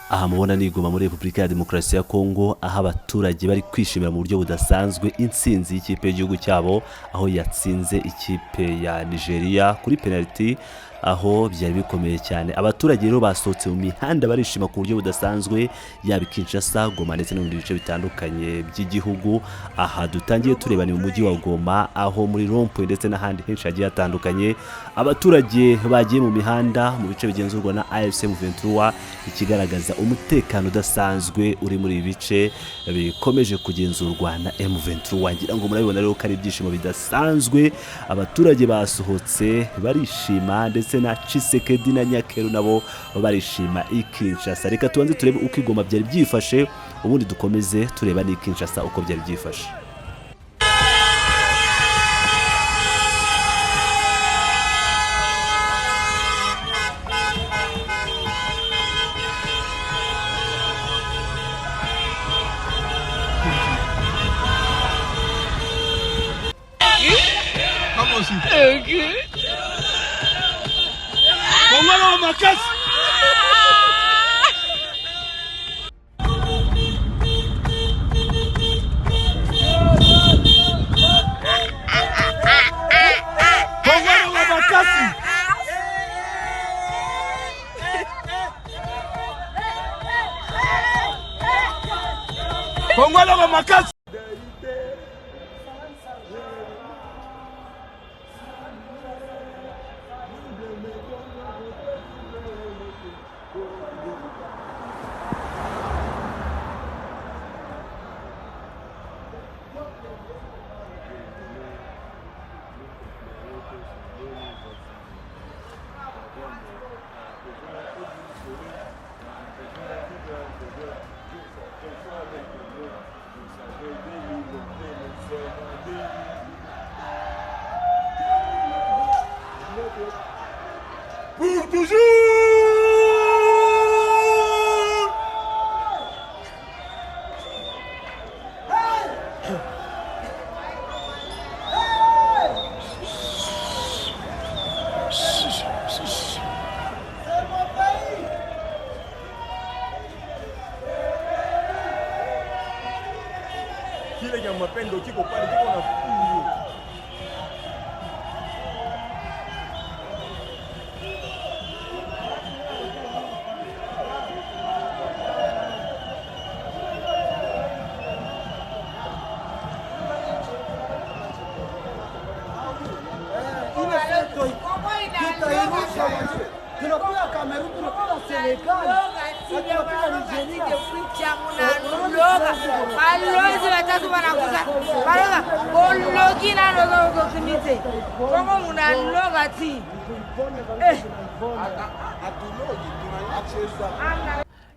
aha mubona nigoma muri Repubulika ya Demokarasi ya Kongo, aho abaturage bari kwishimira mu buryo budasanzwe intsinzi y'ikipe y'igihugu cyabo, aho yatsinze ikipe ya Nigeria kuri penalty, aho byari bikomeye cyane. Abaturage rero basohotse mu mihanda barishima ku buryo budasanzwe, yaba Kinshasa, Goma ndetse no mu bice bitandukanye by'igihugu. Aha dutangiye tureba ni mu mujyi wa Goma, aho muri Rompo ndetse n'ahandi henshi hagiye hatandukanye abaturage bagiye mu mihanda mu bice bigenzurwa na AFC M23, ikigaragaza umutekano udasanzwe uri muri ibi bice bikomeje kugenzurwa na M23. Ngira ngo murabibona rero ko ari ibyishimo bidasanzwe, abaturage basohotse barishima ndetse na Chisekedi na Nyakeru nabo barishima i Kinshasa. Reka tubanze turebe uko Igoma byari byifashe, ubundi dukomeze tureba ni Kinshasa uko byari byifashe.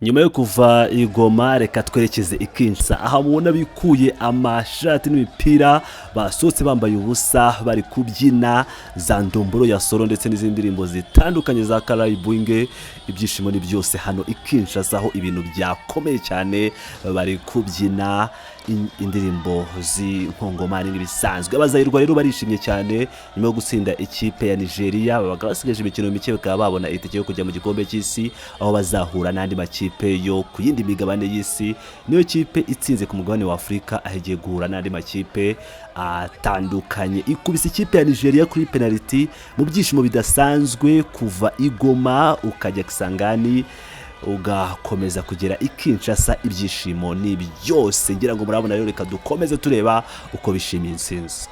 Nyuma yo kuva i Goma, reka twerekeze i Kinshasa, aho mubona bikuye amashati n'imipira, basohotse bambaye ubusa bari kubyina za ndomboro ya solo ndetse n'izindi ndirimbo zitandukanye za Karayibwinge. Ibyishimo ni byose hano i Kinshasa, aho ibintu byakomeye cyane, bari kubyina indirimbo z'inkongomani n'ibisanzwe. Abazayirwa rero barishimye cyane nyuma yo gutsinda ikipe ya Nigeria, babaga basigaje imikino mike bakaba babona itike yo kujya mu gikombe cy'isi, aho bazahura n'andi makipe yo ku yindi migabane y'isi. Niyo kipe itsinze ku mugabane wa Afurika, ahigiye guhura n'andi makipe atandukanye. Ikubise ikipe ya Nigeria kuri penalty mu byishimo bidasanzwe, kuva i Goma ukajya Kisangani ugakomeza kugera i Kinshasa. Ibyishimo ni byose, ngira ngo murabona rero. Reka dukomeze tureba uko bishimiye intsinzi.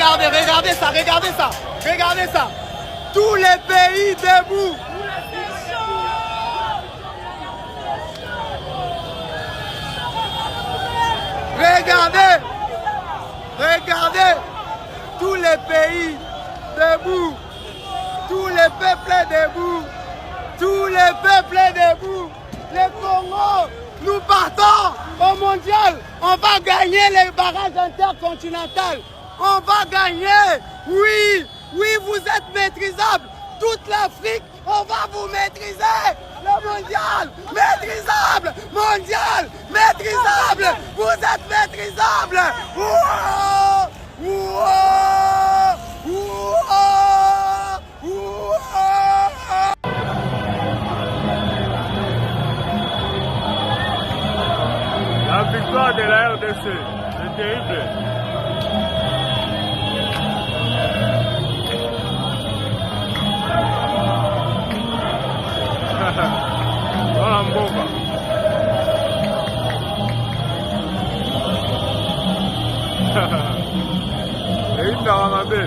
Regardez, regardez ça, regardez ça, regardez ça. Tous les pays debout. Regardez, regardez, tous les pays debout, tous les peuples debout, tous les peuples debout. Le Congo, nous partons au mondial, on va gagner les barrages intercontinentaux, on va gagner, oui, oui, vous êtes maîtrisables, toute l'Afrique, on va vous maîtriser. Le mondial, maîtrisable, mondial, maîtrisable, vous êtes maîtrisable. Ouah, ouah, ouah, ouah. La victoire de la RDC, c'est terrible. Voilà mboka. Eyindaba mabe.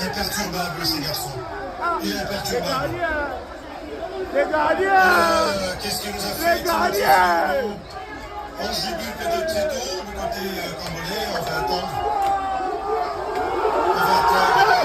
Imperturbable ces garçons. Il est imperturbable. Les gardiens. Qu'est-ce qu'il nous a fait? Les gardiens. On jubile de notre côté du côté congolais. On va attendre. On va attendre.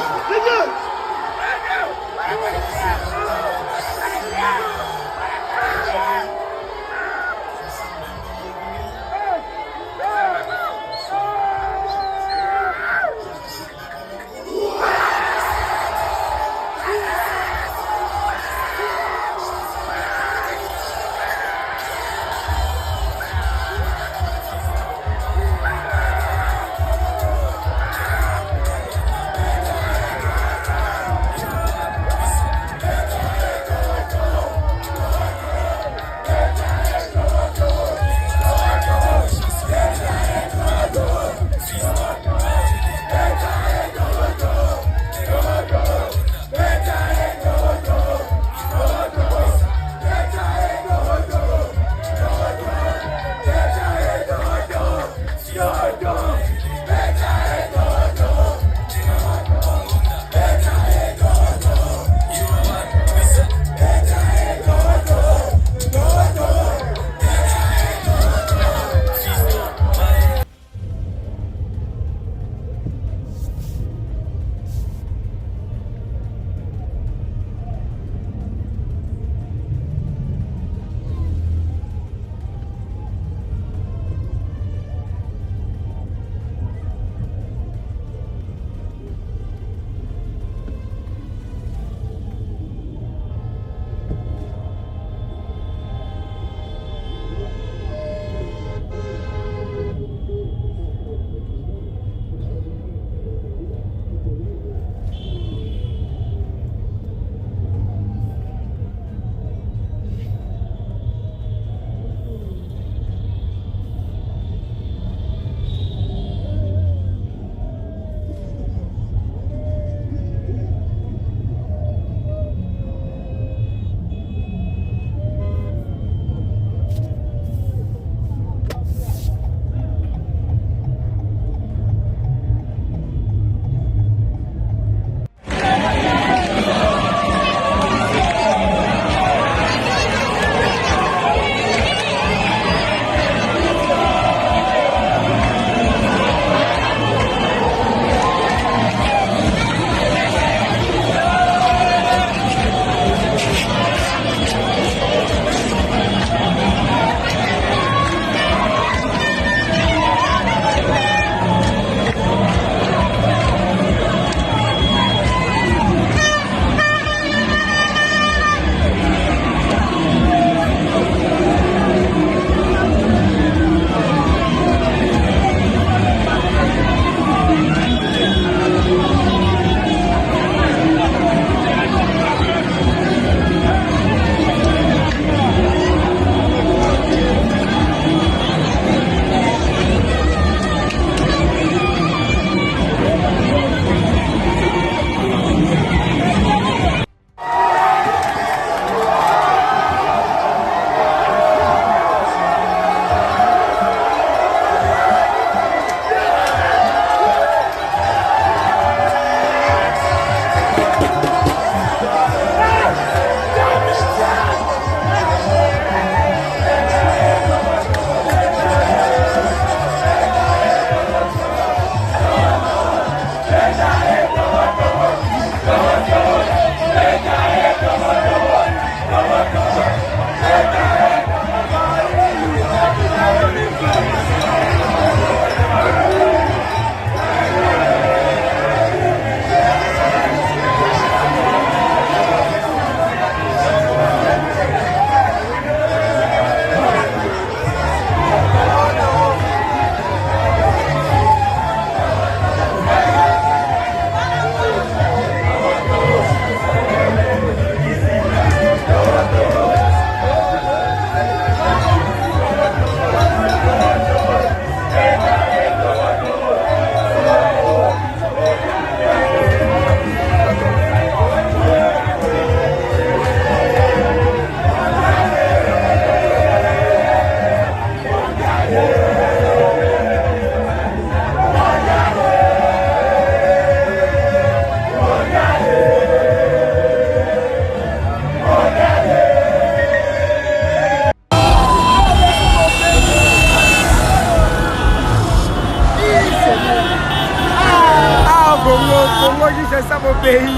pays.